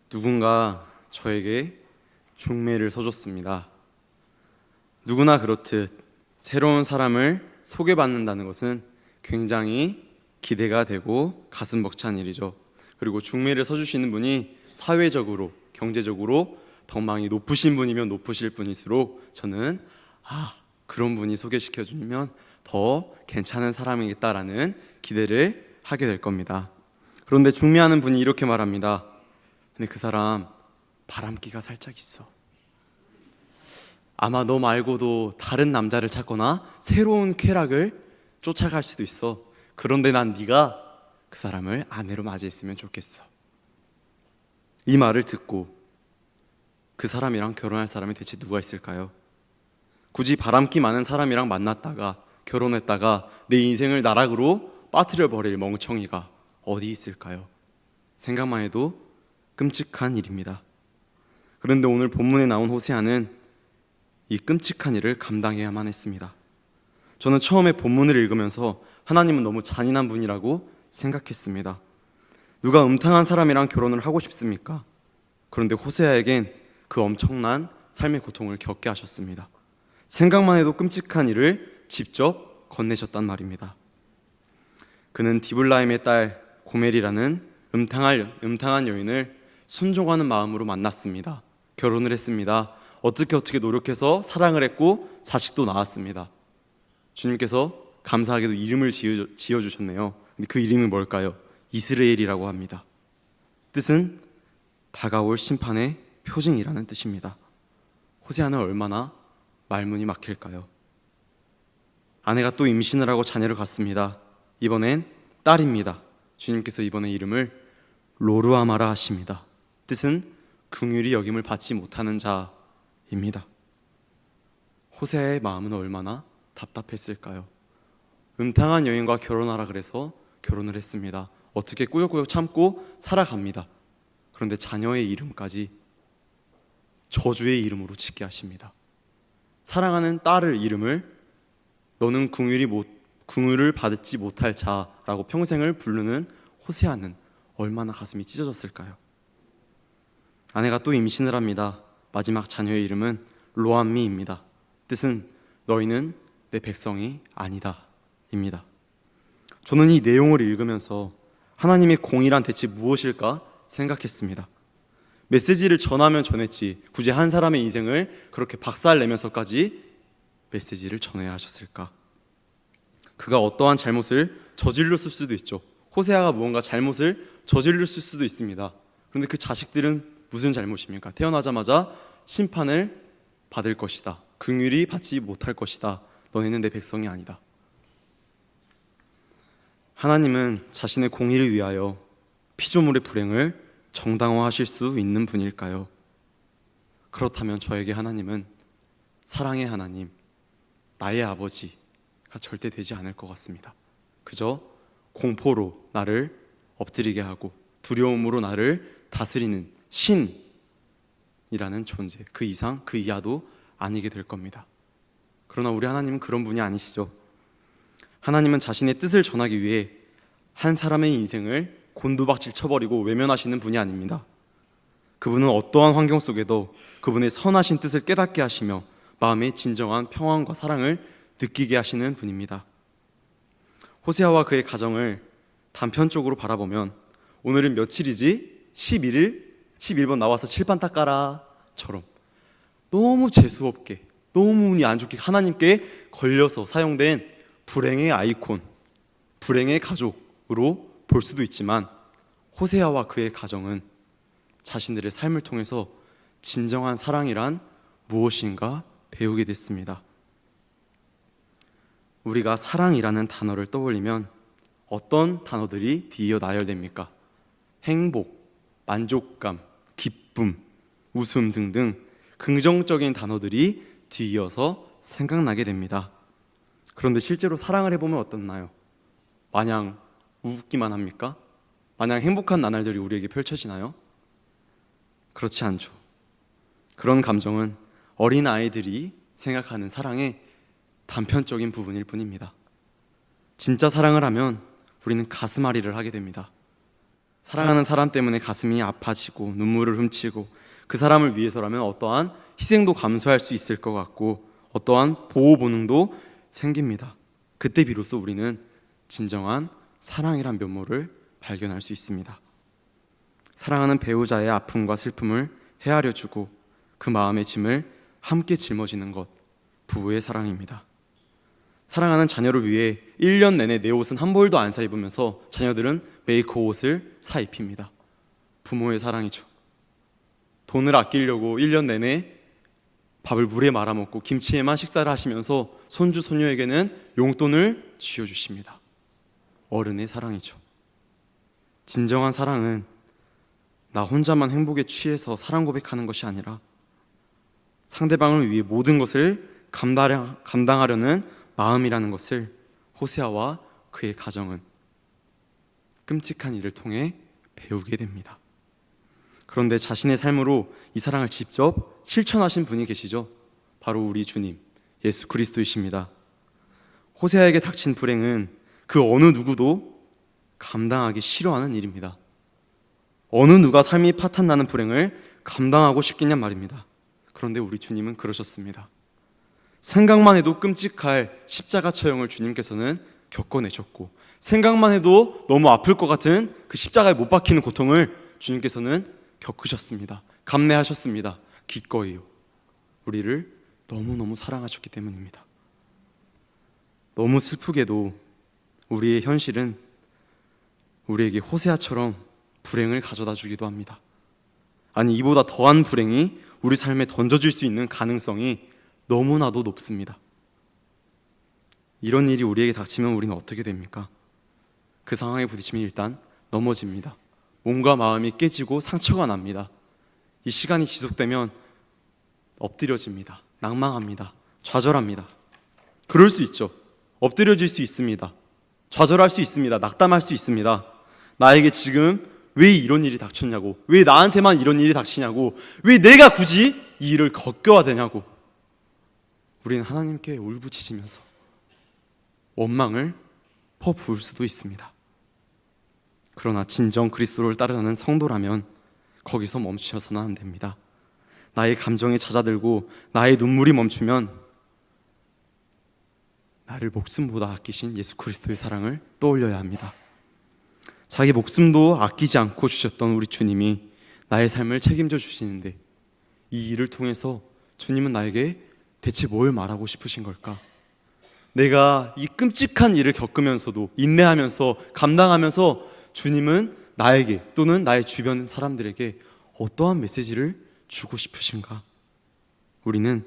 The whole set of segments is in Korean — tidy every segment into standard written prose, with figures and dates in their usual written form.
누군가 저에게 중매를 서줬습니다. 누구나 그렇듯 새로운 사람을 소개받는다는 것은 굉장히 기대가 되고 가슴 벅찬 일이죠. 그리고 중매를 서주시는 분이 사회적으로, 경제적으로 덕망이 높으신 분이면 높으실 분일수록 저는 그런 분이 소개시켜주면 더 괜찮은 사람이겠다라는 기대를 하게 될 겁니다. 그런데 중매하는 분이 이렇게 말합니다. 근데 그 사람 바람기가 살짝 있어. 아마 너 말고도 다른 남자를 찾거나 새로운 쾌락을 쫓아갈 수도 있어. 그런데 난 네가 그 사람을 아내로 맞이했으면 좋겠어. 이 말을 듣고 그 사람이랑 결혼할 사람이 대체 누가 있을까요? 굳이 바람기 많은 사람이랑 만났다가 결혼했다가 내 인생을 나락으로 빠뜨려 버릴 멍청이가 어디 있을까요? 생각만 해도 끔찍한 일입니다. 그런데 오늘 본문에 나온 호세아는 이 끔찍한 일을 감당해야만 했습니다. 저는 처음에 본문을 읽으면서 하나님은 너무 잔인한 분이라고 생각했습니다. 누가 음탕한 사람이랑 결혼을 하고 싶습니까? 그런데 호세아에겐 그 엄청난 삶의 고통을 겪게 하셨습니다. 생각만 해도 끔찍한 일을 직접 건네셨단 말입니다. 그는 디블라임의 딸 고멜이라는 음탕한 여인을 순종하는 마음으로 만났습니다. 결혼을 했습니다. 어떻게 노력해서 사랑을 했고 자식도 낳았습니다. 주님께서 감사하게도 이름을 지어주셨네요. 근데 그 이름이 뭘까요? 이스라엘이라고 합니다. 뜻은 다가올 심판의 표징이라는 뜻입니다. 호세아는 얼마나 말문이 막힐까요? 아내가 또 임신을 하고 자녀를 갖습니다. 이번엔 딸입니다. 주님께서 이번에 이름을 로르아마라 하십니다. 뜻은 긍휼히 여김을 받지 못하는 자입니다. 호세아의 마음은 얼마나 답답했을까요? 음탕한 여인과 결혼하라 그래서 결혼을 했습니다. 어떻게 꾸역꾸역 참고 살아갑니다. 그런데 자녀의 이름까지 저주의 이름으로 짓게 하십니다. 사랑하는 딸의 이름을 너는 긍휼을 받지 못할 자라고 평생을 부르는 호세아는 얼마나 가슴이 찢어졌을까요? 아내가 또 임신을 합니다. 마지막 자녀의 이름은 로암미입니다. 뜻은 너희는 내 백성이 아니다 입니다. 저는 이 내용을 읽으면서 하나님의 공의란 대체 무엇일까 생각했습니다. 메시지를 전하면 전했지 굳이 한 사람의 인생을 그렇게 박살내면서까지 메시지를 전해야 하셨을까? 그가 어떠한 잘못을 저질렀을 수도 있죠. 호세아가 무언가 잘못을 저질렀을 수도 있습니다. 그런데 그 자식들은 무슨 잘못입니까? 태어나자마자 심판을 받을 것이다. 긍휼히 받지 못할 것이다. 너희는 내 백성이 아니다. 하나님은 자신의 공의를 위하여 피조물의 불행을 정당화하실 수 있는 분일까요? 그렇다면 저에게 하나님은 사랑의 하나님, 나의 아버지가 절대 되지 않을 것 같습니다. 그저 공포로 나를 엎드리게 하고 두려움으로 나를 다스리는 신이라는 존재, 그 이상 그 이하도 아니게 될 겁니다. 그러나 우리 하나님은 그런 분이 아니시죠. 하나님은 자신의 뜻을 전하기 위해 한 사람의 인생을 곤두박질 쳐버리고 외면하시는 분이 아닙니다. 그분은 어떠한 환경 속에도 그분의 선하신 뜻을 깨닫게 하시며 마음의 진정한 평안과 사랑을 느끼게 하시는 분입니다. 호세아와 그의 가정을 단편적으로 바라보면 오늘은 며칠이지? 11번 나와서 칠판 닦아라 처럼 너무 재수없게, 너무 운이 안 좋게 하나님께 걸려서 사용된 불행의 아이콘, 불행의 가족으로 볼 수도 있지만 호세아와 그의 가정은 자신들의 삶을 통해서 진정한 사랑이란 무엇인가 배우게 됐습니다. 우리가 사랑이라는 단어를 떠올리면 어떤 단어들이 뒤이어 나열됩니까? 행복, 만족감, 기쁨, 웃음 등등 긍정적인 단어들이 뒤이어서 생각나게 됩니다. 그런데 실제로 사랑을 해보면 어떻나요? 마냥 웃기만 합니까? 마냥 행복한 나날들이 우리에게 펼쳐지나요? 그렇지 않죠. 그런 감정은 어린아이들이 생각하는 사랑의 단편적인 부분일 뿐입니다. 진짜 사랑을 하면 우리는 가슴앓이를 하게 됩니다. 사랑하는 사람 때문에 가슴이 아파지고 눈물을 훔치고 그 사람을 위해서라면 어떠한 희생도 감수할 수 있을 것 같고 어떠한 보호 본능도 생깁니다. 그때 비로소 우리는 진정한 사랑이란 면모를 발견할 수 있습니다. 사랑하는 배우자의 아픔과 슬픔을 헤아려 주고 그 마음의 짐을 함께 짊어지는 것, 부부의 사랑입니다. 사랑하는 자녀를 위해 1년 내내 내 옷은 한 벌도 안 사 입으면서 자녀들은 매일 그 옷을 사 입힙니다. 부모의 사랑이죠. 돈을 아끼려고 1년 내내 밥을 물에 말아먹고 김치에만 식사를 하시면서 손주 손녀에게는 용돈을 쥐어주십니다. 어른의 사랑이죠. 진정한 사랑은 나 혼자만 행복에 취해서 사랑 고백하는 것이 아니라 상대방을 위해 모든 것을 감당하려는 마음이라는 것을 호세아와 그의 가정은 끔찍한 일을 통해 배우게 됩니다. 그런데 자신의 삶으로 이 사랑을 직접 실천하신 분이 계시죠. 바로 우리 주님 예수 그리스도이십니다. 호세아에게 닥친 불행은 그 어느 누구도 감당하기 싫어하는 일입니다. 어느 누가 삶이 파탄나는 불행을 감당하고 싶겠냔 말입니다. 그런데 우리 주님은 그러셨습니다. 생각만 해도 끔찍할 십자가 처형을 주님께서는 겪어내셨고 생각만 해도 너무 아플 것 같은 그 십자가에 못 박히는 고통을 주님께서는 겪으셨습니다. 감내하셨습니다. 기꺼이요. 우리를 너무너무 사랑하셨기 때문입니다. 너무 슬프게도 우리의 현실은 우리에게 호세아처럼 불행을 가져다 주기도 합니다. 아니 이보다 더한 불행이 우리 삶에 던져질 수 있는 가능성이 너무나도 높습니다. 이런 일이 우리에게 닥치면 우리는 어떻게 됩니까? 그 상황에 부딪히면 일단 넘어집니다. 몸과 마음이 깨지고 상처가 납니다. 이 시간이 지속되면 엎드려집니다. 낭망합니다. 좌절합니다. 그럴 수 있죠. 엎드려질 수 있습니다. 좌절할 수 있습니다. 낙담할 수 있습니다. 나에게 지금 왜 이런 일이 닥쳤냐고, 왜 나한테만 이런 일이 닥치냐고, 왜 내가 굳이 이 일을 겪어야 되냐고 우리는 하나님께 울부짖으면서 원망을 퍼부을 수도 있습니다. 그러나 진정 그리스도를 따르는 성도라면 거기서 멈추셔서는 안 됩니다. 나의 감정이 잦아들고 나의 눈물이 멈추면 나를 목숨보다 아끼신 예수 그리스도의 사랑을 떠올려야 합니다. 자기 목숨도 아끼지 않고 주셨던 우리 주님이 나의 삶을 책임져 주시는데 이 일을 통해서 주님은 나에게 대체 뭘 말하고 싶으신 걸까? 내가 이 끔찍한 일을 겪으면서도 인내하면서 감당하면서 주님은 나에게 또는 나의 주변 사람들에게 어떠한 메시지를 주고 싶으신가? 우리는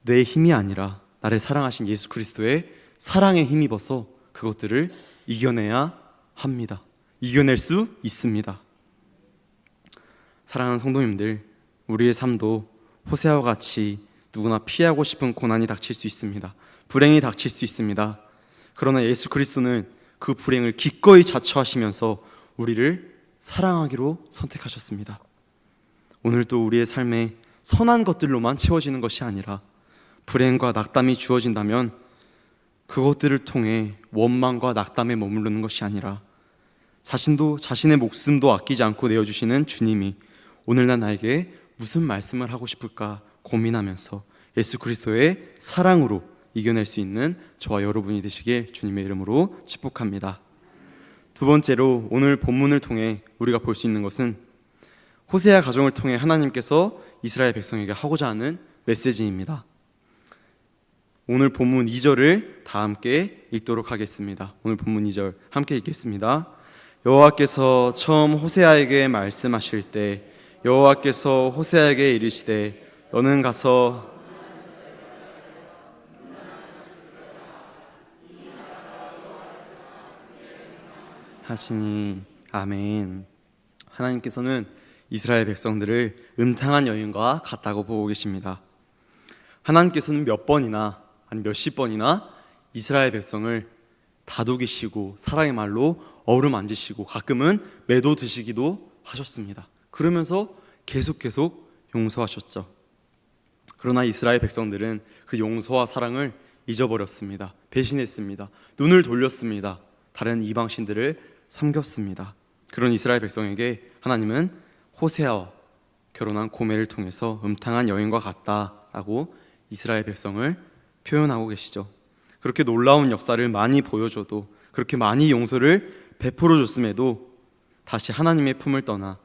내 힘이 아니라 나를 사랑하신 예수 그리스도의 사랑에 힘입어서 그것들을 이겨내야 합니다. 이겨낼 수 있습니다. 사랑하는 성도님들, 우리의 삶도 호세아와 같이 누구나 피하고 싶은 고난이 닥칠 수 있습니다. 불행이 닥칠 수 있습니다. 그러나 예수 그리스도는 그 불행을 기꺼이 자처하시면서 우리를 사랑하기로 선택하셨습니다. 오늘도 우리의 삶에 선한 것들로만 채워지는 것이 아니라 불행과 낙담이 주어진다면 그것들을 통해 원망과 낙담에 머무르는 것이 아니라 자신의 목숨도 아끼지 않고 내어주시는 주님이 오늘날 나에게 무슨 말씀을 하고 싶을까 고민하면서 예수 그리스도의 사랑으로 이겨낼 수 있는 저와 여러분이 되시길 주님의 이름으로 축복합니다. 두 번째로 오늘 본문을 통해 우리가 볼 수 있는 것은 호세아 가정을 통해 하나님께서 이스라엘 백성에게 하고자 하는 메시지입니다. 오늘 본문 2절을 다 함께 읽도록 하겠습니다. 오늘 본문 2절 함께 읽겠습니다. 여호와께서 처음 호세아에게 말씀하실 때 여호와께서 호세아에게 이르시되 너는 가서 하시니 아멘. 하나님께서는 이스라엘 백성들을 음탕한 여인과 같다고 보고 계십니다. 하나님께서는 몇 번이나 아니 몇십 번이나 이스라엘 백성을 다독이시고 사랑의 말로 어루만지시고 가끔은 매도 드시기도 하셨습니다. 그러면서 계속 용서하셨죠. 그러나 이스라엘 백성들은 그 용서와 사랑을 잊어버렸습니다. 배신했습니다. 눈을 돌렸습니다. 다른 이방신들을 섬겼습니다. 그런 이스라엘 백성에게 하나님은 호세아와 결혼한 고멜을 통해서 음탕한 여인과 같다라고 이스라엘 백성을 표현하고 계시죠. 그렇게 놀라운 역사를 많이 보여줘도, 그렇게 많이 용서를 베풀어 줬음에도 다시 하나님의 품을 떠나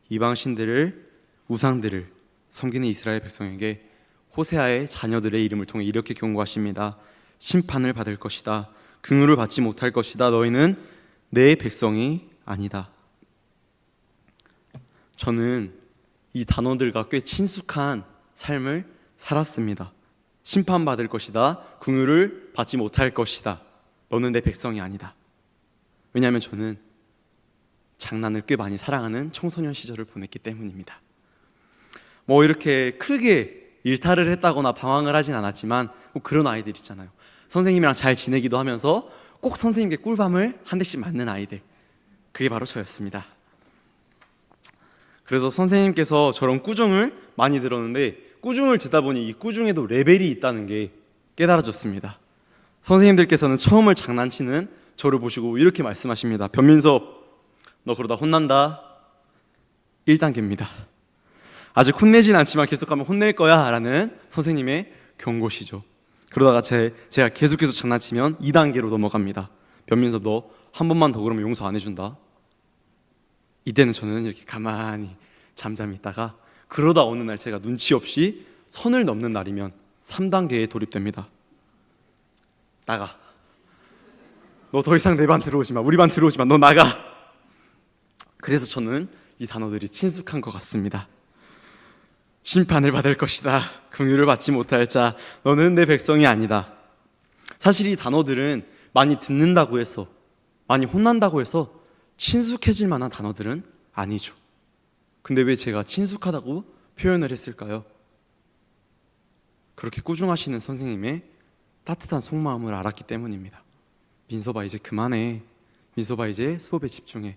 이방 신들을, 우상들을 섬기는 이스라엘 백성에게 호세아의 자녀들의 이름을 통해 이렇게 경고하십니다. 심판을 받을 것이다. 긍휼을 받지 못할 것이다. 너희는 내 백성이 아니다. 저는 이 단어들과 꽤 친숙한 삶을 살았습니다. 심판받을 것이다. 긍휼을 받지 못할 것이다. 너는 내 백성이 아니다. 왜냐하면 저는 장난을 꽤 많이 사랑하는 청소년 시절을 보냈기 때문입니다. 뭐 이렇게 크게 일탈을 했다거나 방황을 하진 않았지만 뭐 그런 아이들 있잖아요. 선생님이랑 잘 지내기도 하면서 꼭 선생님께 꿀밤을 한 대씩 맞는 아이들. 그게 바로 저였습니다. 그래서 선생님께서 저런 꾸중을 많이 들었는데, 꾸중을 듣다 보니 이 꾸중에도 레벨이 있다는 게 깨달아졌습니다. 선생님들께서는 처음을 장난치는 저를 보시고 이렇게 말씀하십니다. 변민섭, 너 그러다 혼난다. 1단계입니다. 아직 혼내진 않지만 계속하면 혼낼 거야 라는 선생님의 경고시죠. 그러다가 제가 계속해서 장난치면 2단계로 넘어갑니다. 변민섭, 너 한 번만 더 그러면 용서 안 해준다. 이때는 저는 이렇게 가만히 잠잠히 있다가, 그러다 어느 날 제가 눈치 없이 선을 넘는 날이면 3단계에 돌입됩니다. 나가. 너 더 이상 내 반 들어오지 마. 우리 반 들어오지 마. 너 나가. 그래서 저는 이 단어들이 친숙한 것 같습니다. 심판을 받을 것이다. 긍휼을 받지 못할 자, 너는 내 백성이 아니다. 사실 이 단어들은 많이 듣는다고 해서, 많이 혼난다고 해서 친숙해질 만한 단어들은 아니죠. 근데 왜 제가 친숙하다고 표현을 했을까요? 그렇게 꾸중하시는 선생님의 따뜻한 속마음을 알았기 때문입니다. 민서봐, 이제 그만해. 민서봐, 이제 수업에 집중해.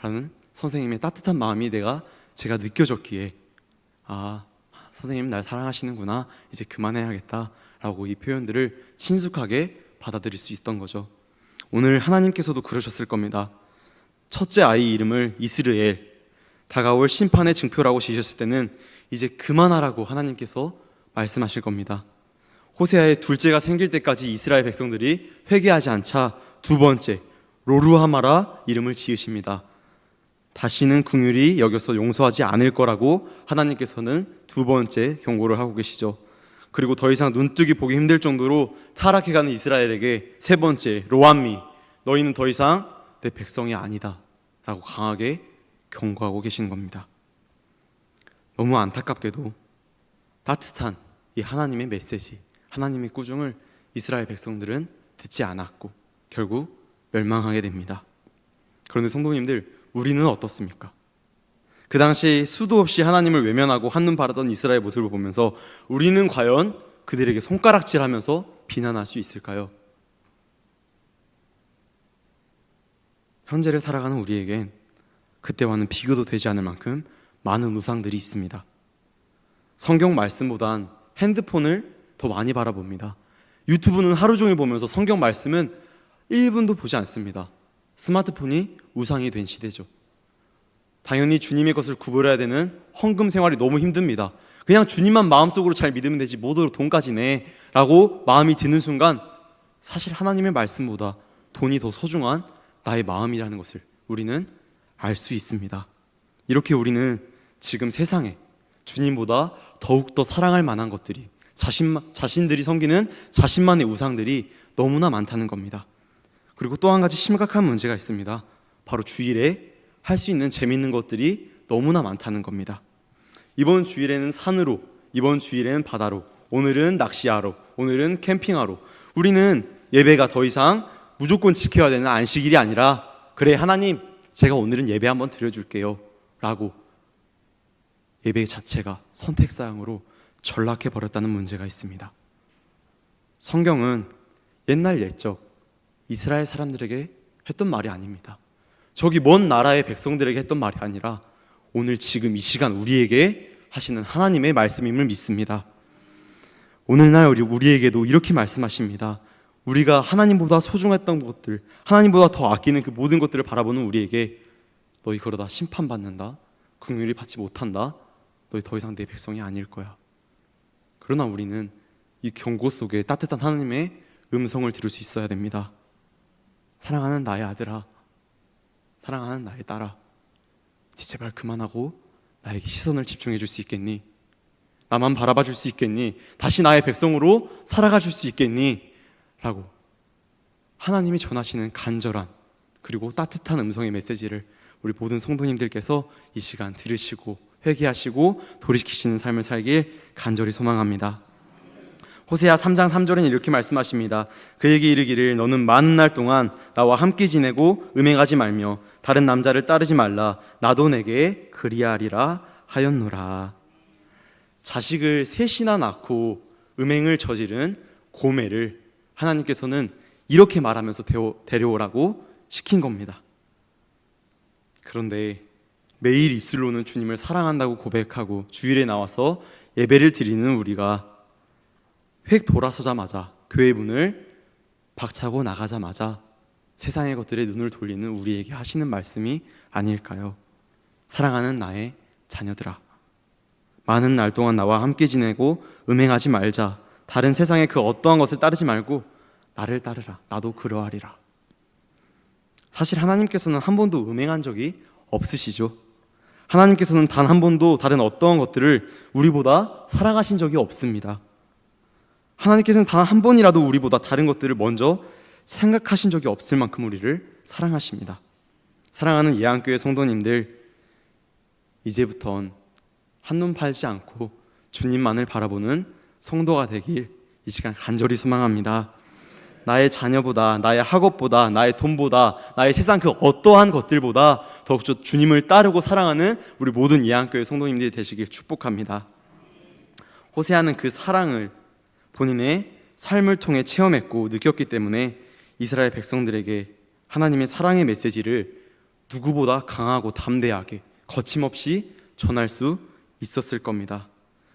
라는 선생님의 따뜻한 마음이 제가 느껴졌기에, 아, 선생님 날 사랑하시는구나, 이제 그만해야겠다 라고 이 표현들을 친숙하게 받아들일 수 있던 거죠. 오늘 하나님께서도 그러셨을 겁니다. 첫째 아이 이름을 이스르엘, 다가올 심판의 증표라고 지으셨을 때는 이제 그만하라고 하나님께서 말씀하실 겁니다. 호세아의 둘째가 생길 때까지 이스라엘 백성들이 회개하지 않자 두 번째 로루하마라 이름을 지으십니다. 다시는 긍휼히 여겨서 용서하지 않을 거라고 하나님께서는 두 번째 경고를 하고 계시죠. 그리고 더 이상 눈뜨기 보기 힘들 정도로 타락해가는 이스라엘에게 세 번째 로암미, 너희는 더 이상 내 백성이 아니다 라고 강하게 경고하고 계시는 겁니다. 너무 안타깝게도 따뜻한 이 하나님의 메시지, 하나님의 꾸중을 이스라엘 백성들은 듣지 않았고 결국 멸망하게 됩니다. 그런데 성도님들, 우리는 어떻습니까? 그 당시 수도 없이 하나님을 외면하고 한눈 바라던 이스라엘 모습을 보면서 우리는 과연 그들에게 손가락질하면서 비난할 수 있을까요? 현재를 살아가는 우리에겐 그때와는 비교도 되지 않을 만큼 많은 우상들이 있습니다. 성경 말씀보단 핸드폰을 더 많이 바라봅니다. 유튜브는 하루 종일 보면서 성경 말씀은 1분도 보지 않습니다. 스마트폰이 우상이 된 시대죠. 당연히 주님의 것을 구별해야 되는 헌금 생활이 너무 힘듭니다. 그냥 주님만 마음속으로 잘 믿으면 되지 뭐더러 돈까지 내 라고 마음이 드는 순간, 사실 하나님의 말씀보다 돈이 더 소중한 나의 마음이라는 것을 우리는 알 수 있습니다. 이렇게 우리는 지금 세상에 주님보다 더욱더 사랑할 만한 것들이, 자신들이 섬기는 자신만의 우상들이 너무나 많다는 겁니다. 그리고 또 한 가지 심각한 문제가 있습니다. 바로 주일에 할 수 있는 재미있는 것들이 너무나 많다는 겁니다. 이번 주일에는 산으로, 이번 주일에는 바다로, 오늘은 낚시하러, 오늘은 캠핑하러, 우리는 예배가 더 이상 무조건 지켜야 되는 안식일이 아니라, 그래 하나님 제가 오늘은 예배 한번 드려줄게요 라고 예배 자체가 선택사항으로 전락해버렸다는 문제가 있습니다. 성경은 옛날 옛적 이스라엘 사람들에게 했던 말이 아닙니다. 저기 먼 나라의 백성들에게 했던 말이 아니라 오늘 지금 이 시간 우리에게 하시는 하나님의 말씀임을 믿습니다. 오늘날 우리에게도 이렇게 말씀하십니다. 우리가 하나님보다 소중했던 것들, 하나님보다 더 아끼는 그 모든 것들을 바라보는 우리에게 너희 그러다 심판받는다. 긍휼히 받지 못한다. 너희 더 이상 내 백성이 아닐 거야. 그러나 우리는 이 경고 속에 따뜻한 하나님의 음성을 들을 수 있어야 됩니다. 사랑하는 나의 아들아, 사랑하는 나의 딸아, 이제 제발 그만하고 나에게 시선을 집중해 줄 수 있겠니? 나만 바라봐 줄 수 있겠니? 다시 나의 백성으로 살아가 줄 수 있겠니? 라고 하나님이 전하시는 간절한 그리고 따뜻한 음성의 메시지를 우리 모든 성도님들께서 이 시간 들으시고 회개하시고 돌이키시는 삶을 살길 간절히 소망합니다. 호세아 3장 3절은 이렇게 말씀하십니다. 그에게 이르기를 너는 많은 날 동안 나와 함께 지내고 음행하지 말며 다른 남자를 따르지 말라. 나도 내게 그리하리라 하였노라. 자식을 셋이나 낳고 음행을 저지른 고멜을 하나님께서는 이렇게 말하면서 데려오라고 시킨 겁니다. 그런데 매일 입술로는 주님을 사랑한다고 고백하고 주일에 나와서 예배를 드리는 우리가 획 돌아서자마자 교회 문을 박차고 나가자마자 세상의 것들에 눈을 돌리는 우리에게 하시는 말씀이 아닐까요? 사랑하는 나의 자녀들아, 많은 날 동안 나와 함께 지내고 음행하지 말자. 다른 세상의 그 어떠한 것을 따르지 말고 나를 따르라. 나도 그러하리라. 사실 하나님께서는 한 번도 음행한 적이 없으시죠. 하나님께서는 단 한 번도 다른 어떠한 것들을 우리보다 사랑하신 적이 없습니다. 하나님께서는 단 한 번이라도 우리보다 다른 것들을 먼저 생각하신 적이 없을 만큼 우리를 사랑하십니다. 사랑하는 예안교회 성도님들, 이제부턴 한눈 팔지 않고 주님만을 바라보는 성도가 되길 이 시간 간절히 소망합니다. 나의 자녀보다, 나의 학업보다, 나의 돈보다, 나의 세상 그 어떠한 것들보다 더욱더 주님을 따르고 사랑하는 우리 모든 예안교회 성도님들이 되시길 축복합니다. 호세아는 그 사랑을 본인의 삶을 통해 체험했고 느꼈기 때문에 이스라엘 백성들에게 하나님의 사랑의 메시지를 누구보다 강하고 담대하게 거침없이 전할 수 있었을 겁니다.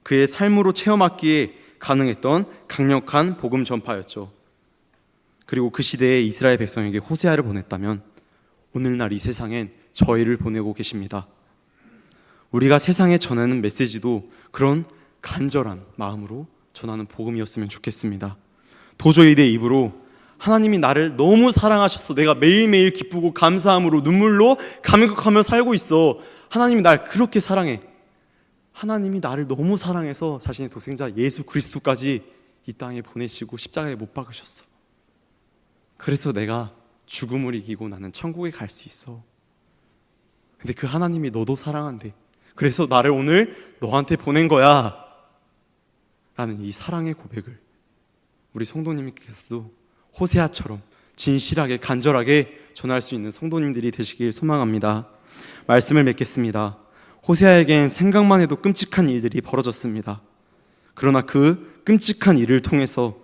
그의 삶으로 체험하기에 가능했던 강력한 복음 전파였죠. 그리고 그 시대에 이스라엘 백성에게 호세아를 보냈다면 오늘날 이 세상엔 저희를 보내고 계십니다. 우리가 세상에 전하는 메시지도 그런 간절한 마음으로 전하는 복음이었으면 좋겠습니다. 도저히 내 입으로 하나님이 나를 너무 사랑하셔서 내가 매일매일 기쁘고 감사함으로 눈물로 감격하며 살고 있어. 하나님이 날 그렇게 사랑해. 하나님이 나를 너무 사랑해서 자신의 독생자 예수 그리스도까지 이 땅에 보내시고 십자가에 못 박으셨어. 그래서 내가 죽음을 이기고 나는 천국에 갈 수 있어. 근데 그 하나님이 너도 사랑한대. 그래서 나를 오늘 너한테 보낸 거야 라는 이 사랑의 고백을 우리 성도님께서도 호세아처럼 진실하게 간절하게 전할 수 있는 성도님들이 되시길 소망합니다. 말씀을 맺겠습니다. 호세아에겐 생각만 해도 끔찍한 일들이 벌어졌습니다. 그러나 그 끔찍한 일을 통해서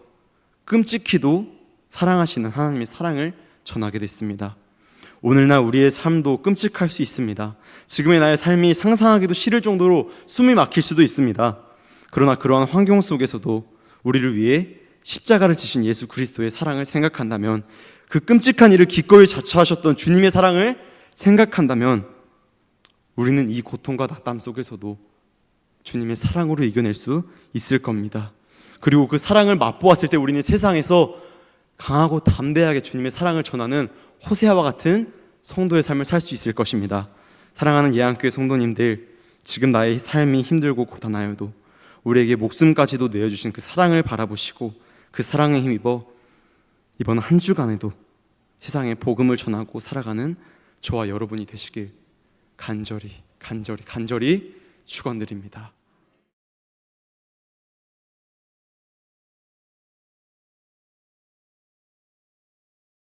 끔찍히도 사랑하시는 하나님의 사랑을 전하게 됐습니다. 오늘날 우리의 삶도 끔찍할 수 있습니다. 지금의 나의 삶이 상상하기도 싫을 정도로 숨이 막힐 수도 있습니다. 그러나 그러한 환경 속에서도 우리를 위해 십자가를 지신 예수 그리스도의 사랑을 생각한다면, 그 끔찍한 일을 기꺼이 자처하셨던 주님의 사랑을 생각한다면 우리는 이 고통과 낙담 속에서도 주님의 사랑으로 이겨낼 수 있을 겁니다. 그리고 그 사랑을 맛보았을 때 우리는 세상에서 강하고 담대하게 주님의 사랑을 전하는 호세아와 같은 성도의 삶을 살 수 있을 것입니다. 사랑하는 예안교회 성도님들, 지금 나의 삶이 힘들고 고단하여도 우리에게 목숨까지도 내어주신 그 사랑을 바라보시고 그 사랑에 힘입어 이번 한 주간에도 세상에 복음을 전하고 살아가는 저와 여러분이 되시길 간절히 축원드립니다.